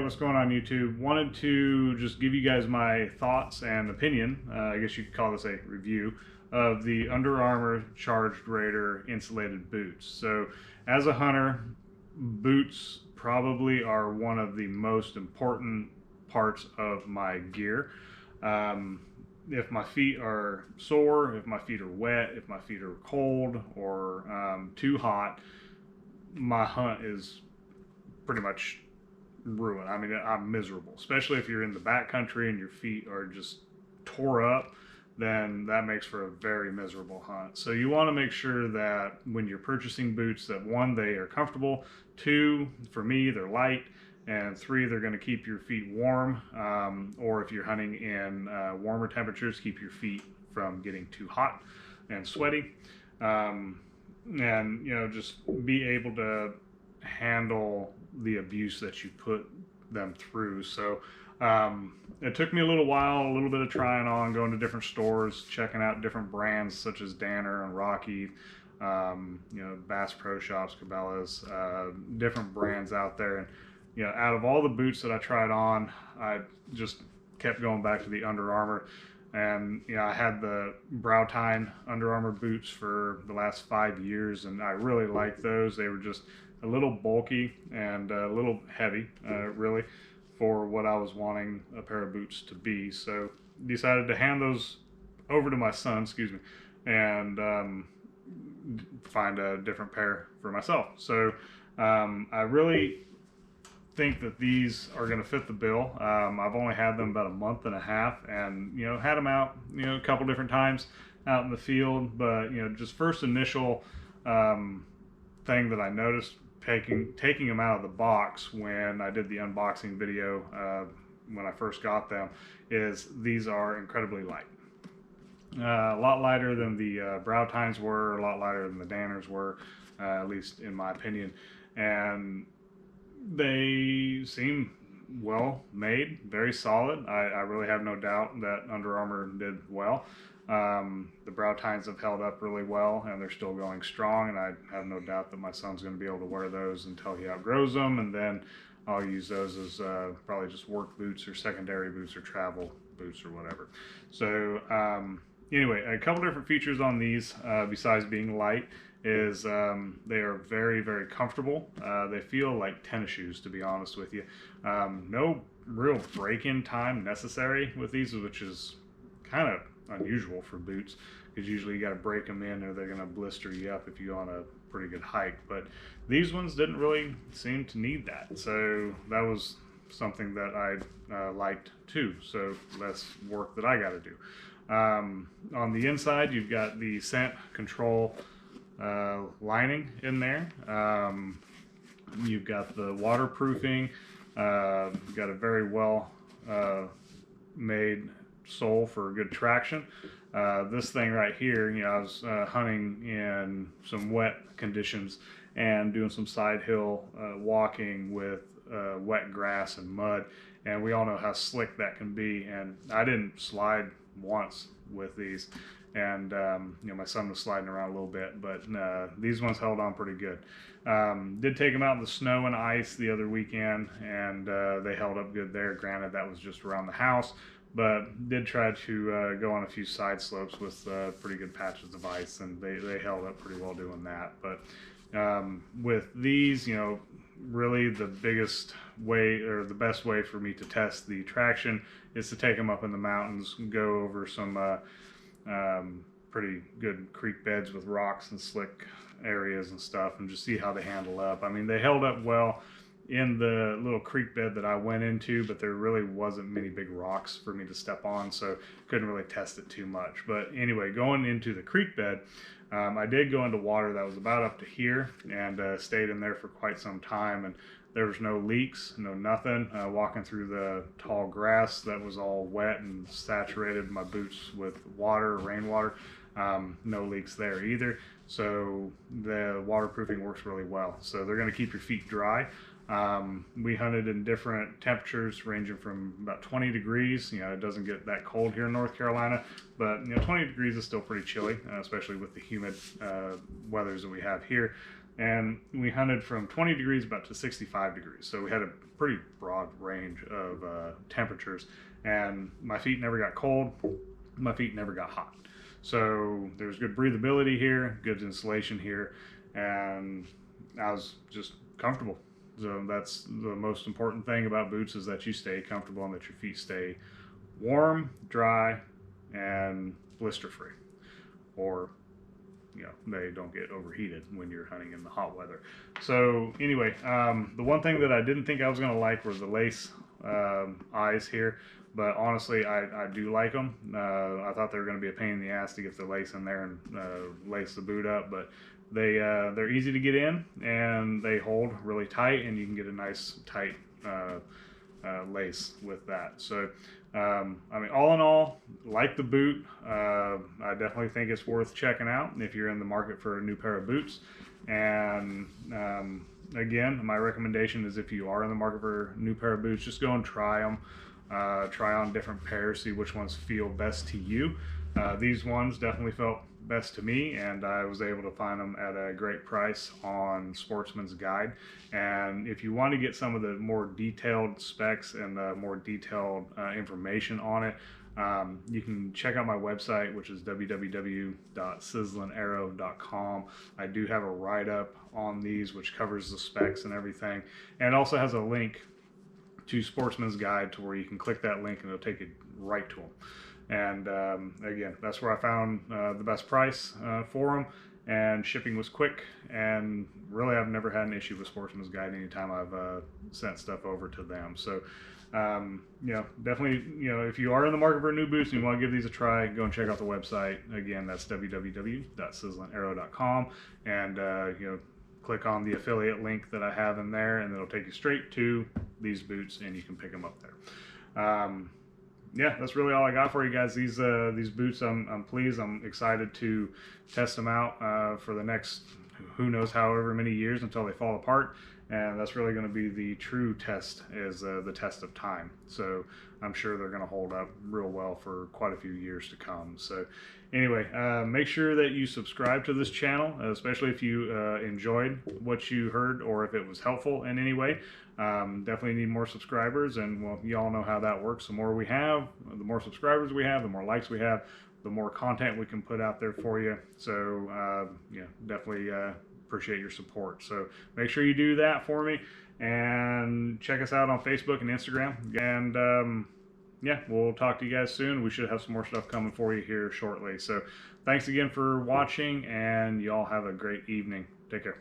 what's going on YouTube? Wanted to just give you guys my thoughts and opinion, I guess you could call this a review, of the Under Armour Charged Raider insulated boots. So as a hunter, boots probably are one of the most important parts of my gear. If my feet are sore, if my feet are wet, if my feet are cold or too hot, my hunt is pretty much ruined. I mean, I'm miserable, especially if you're in the backcountry and your feet are just tore up, then that makes for a very miserable hunt. So you want to make sure that when you're purchasing boots that one, they are comfortable, two, for me, they're light, and three, they're going to keep your feet warm, or if you're hunting in warmer temperatures, keep your feet from getting too hot and sweaty, and you know, just be able to handle the abuse that you put them through. So it took me a little while, a little bit of trying on, going to different stores, checking out different brands such as Danner and Rocky, you know, Bass Pro Shops, Cabela's, different brands out there. And you know, out of all the boots that I tried on, I just kept going back to the Under Armour. And you know, I had the brow tine Under Armour boots for the last 5 years, and I really liked those. They were just a little bulky and a little heavy, really, for what I was wanting a pair of boots to be. So decided to hand those over to my son, and find a different pair for myself. So I really think that these are going to fit the bill. I've only had them about a month and a half, and you know, had them out, you know, a couple different times out in the field. But you know, just first initial thing that I noticed taking them out of the box when I did the unboxing video when I first got them is these are incredibly light. A lot lighter than the brow tines were, a lot lighter than the Danners were, at least in my opinion. And they seem well made, very solid. I really have no doubt that Under Armour did well. The brow tines have held up really well, and they're still going strong, and I have no doubt that my son's going to be able to wear those until he outgrows them, and then I'll use those as probably just work boots or secondary boots or travel boots or whatever. So anyway, a couple different features on these besides being light is they are very, very comfortable. They feel like tennis shoes, to be honest with you. No real break-in time necessary with these, which is kind of unusual for boots, because usually you got to break them in or they're going to blister you up if you go on a pretty good hike. But these ones didn't really seem to need that, so that was something that I liked too. So less work that I got to do. On the inside, you've got the scent control lining in there. You've got the waterproofing. You've got a very well made sole for good traction. This thing right here, you know, I was hunting in some wet conditions and doing some side hill walking with wet grass and mud, and we all know how slick that can be, and I didn't slide once with these. And you know, my son was sliding around a little bit, but these ones held on pretty good. Did take them out in the snow and ice the other weekend, and they held up good there. Granted, that was just around the house, but did try to go on a few side slopes with pretty good patches of ice, and they held up pretty well doing that. But with these, you know, really the biggest way, or the best way for me to test the traction, is to take them up in the mountains, go over some pretty good creek beds with rocks and slick areas and stuff, and just see how they handle up. I mean, they held up well in the little creek bed that I went into, but there really wasn't many big rocks for me to step on, so couldn't really test it too much. But anyway, going into the creek bed, I did go into water that was about up to here, and stayed in there for quite some time, and there was no leaks, no nothing. Walking through the tall grass that was all wet and saturated my boots with water, rainwater. No leaks there either. So the waterproofing works really well. So they're going to keep your feet dry. We hunted in different temperatures ranging from about 20 degrees. You know, it doesn't get that cold here in North Carolina, but you know, 20 degrees is still pretty chilly, especially with the humid weathers that we have here. and we hunted from 20 degrees about to 65 degrees. So we had a pretty broad range of temperatures, and my feet never got cold, my feet never got hot. So there's good breathability here, good insulation here, and I was just comfortable. So that's the most important thing about boots, is that you stay comfortable and that your feet stay warm, dry, and blister free, or they don't get overheated when you're hunting in the hot weather. So anyway, the one thing that I didn't think I was going to like was the lace eyes here, but honestly I do like them. I thought they were going to be a pain in the ass to get the lace in there and lace the boot up, but they're easy to get in, and they hold really tight, and you can get a nice tight lace with that. So I mean, all in all, like the boot. I definitely think it's worth checking out if you're in the market for a new pair of boots. And again, my recommendation is, if you are in the market for a new pair of boots, just go and try them. Try on different pairs, see which ones feel best to you. These ones definitely felt best to me, and I was able to find them at a great price on Sportsman's Guide. And if you want to get some of the more detailed specs and more detailed information on it, you can check out my website, which is www.sizzlingarrow.com. I do have a write-up on these which covers the specs and everything, and also has a link to Sportsman's Guide to where you can click that link and it'll take you right to them. And again, that's where I found the best price for them, and shipping was quick, and really I've never had an issue with Sportsman's Guide anytime I've sent stuff over to them. So definitely, if you are in the market for new boots and you want to give these a try, go and check out the website. Again, that's www.sizzlingarrow.com, and click on the affiliate link that I have in there, and it'll take you straight to these boots, and you can pick them up there. Yeah, that's really all I got for you guys. These boots, I'm pleased. I'm excited to test them out for the next, who knows, however many years until they fall apart. And that's really going to be the true test, is the test of time. So I'm sure they're going to hold up real well for quite a few years to come. So anyway, make sure that you subscribe to this channel, especially if you enjoyed what you heard, or if it was helpful in any way. Definitely need more subscribers, and well, you all know how that works. The more we have, the more subscribers we have, the more likes we have, the more content we can put out there for you. So definitely appreciate your support. So make sure you do that for me, and check us out on Facebook and Instagram. And yeah, we'll talk to you guys soon. We should have some more stuff coming for you here shortly. So thanks again for watching, and y'all have a great evening. Take care.